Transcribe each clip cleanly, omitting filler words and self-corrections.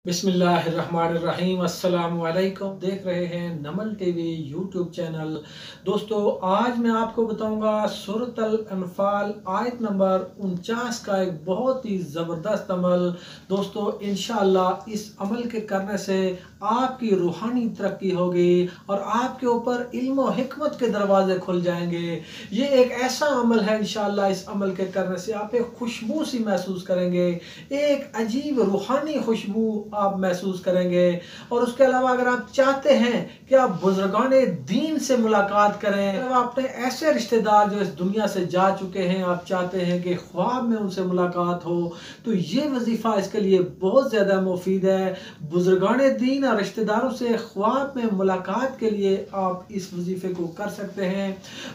बिस्मिल्लाहिर्रहमानिर्रहीम अस्सलाम वालेकुम। देख रहे हैं नमल टीवी यूट्यूब चैनल। दोस्तों, आज मैं आपको बताऊंगा सूरत अल अनफाल आयत नंबर 49 का एक बहुत ही ज़बरदस्त अमल। दोस्तों, इंशाअल्लाह इस अमल के करने से आपकी रूहानी तरक्की होगी और आपके ऊपर इल्म और हिकमत के दरवाजे खुल जाएंगे। ये एक ऐसा अमल है, इंशाअल्लाह इस अमल के करने से आप एक खुशबू सी महसूस करेंगे, एक अजीब रूहानी खुशबू आप महसूस करेंगे। और उसके अलावा अगर आप चाहते हैं कि आप बुजुर्गाने दीन से मुलाकात करें, अगर आपने ऐसे रिश्तेदार जो इस दुनिया से जा चुके हैं, आप चाहते हैं कि ख्वाब में उनसे मुलाकात हो, तो ये वजीफ़ा इसके लिए बहुत ज़्यादा मुफीद है। बुजुर्गाने दीन और रिश्तेदारों से ख्वाब में मुलाकात के लिए आप इस वजीफ़े को कर सकते हैं।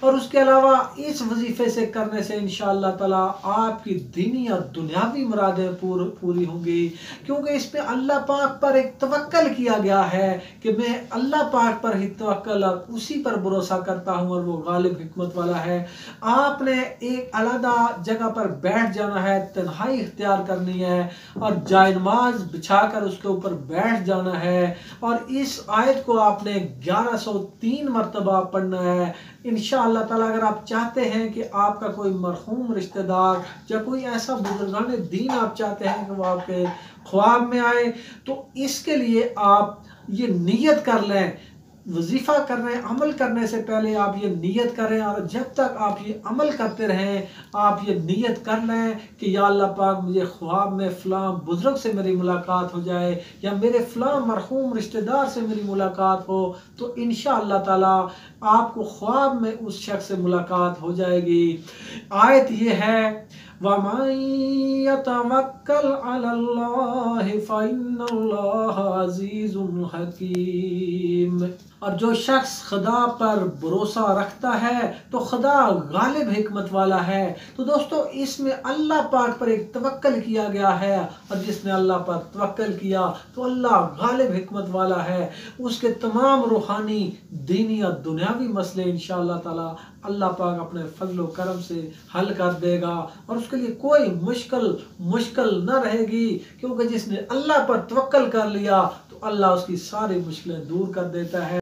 और उसके अलावा इस वजीफ़े से करने से इंशाअल्लाह ताला आपकी दीनी और दुनियावी मुरादें पूरी होंगी, क्योंकि इसमें अल्लाह पाक पर एक तवक्कल किया गया है कि मैं अल्लाह पाक पर ही तवक्कल और उसी पर भरोसा करता हूँ और वो गालिब हिकमत वाला है। आपने एक अलग जगह पर बैठ जाना है, तन्हाई इख्तियार करनी है और जायनमाज बिछाकर उसके ऊपर बैठ जाना है और इस आयत को आपने 1103 मरतबा पढ़ना है। इंशाअल्लाह ताला अगर आप चाहते हैं कि आपका कोई मरहूम रिश्तेदार या कोई ऐसा बुजुर्गाने दीन आप चाहते हैं कि वो आपके ख्वाब में आए, तो इसके लिए आप ये नियत कर लें। वजीफ़ा करने अमल करने से पहले आप ये नियत करें और जब तक आप ये अमल करते रहें आप ये नियत कर लें कि या अल्लाह पाक, मुझे ख्वाब में फ़लाँ बुज़ुर्ग से मेरी मुलाकात हो जाए या मेरे फ़लाँ मरहूम रिश्तेदार से मेरी मुलाकात हो, तो इंशाअल्लाह ताला आपको ख्वाब में उस शख्स से मुलाकात हो जाएगी। आयत ये है, वमन यतवक्कल अलल्लाहि फ़इन्नल्लाह अज़ीज़ुन हकीम। और जो शख्स खुदा पर भरोसा रखता है तो खुदा गालिब हिकमत वाला है। तो दोस्तों, इसमें अल्लाह पाक पर एक तवक्कल किया गया है और जिसने अल्लाह पर तवक्कल किया तो अल्लाह गालिब हिकमत वाला है। उसके तमाम रूहानी, दीनी और दुनियावी मसले इंशाअल्लाह ताला अल्लाह पाक अपने फजल व करम से हल कर देगा और उसके लिए कोई मुश्किल न रहेगी, क्योंकि जिसने अल्लाह पर तवक्कल कर लिया तो अल्लाह उसकी सारी मुश्किलें दूर कर देता है।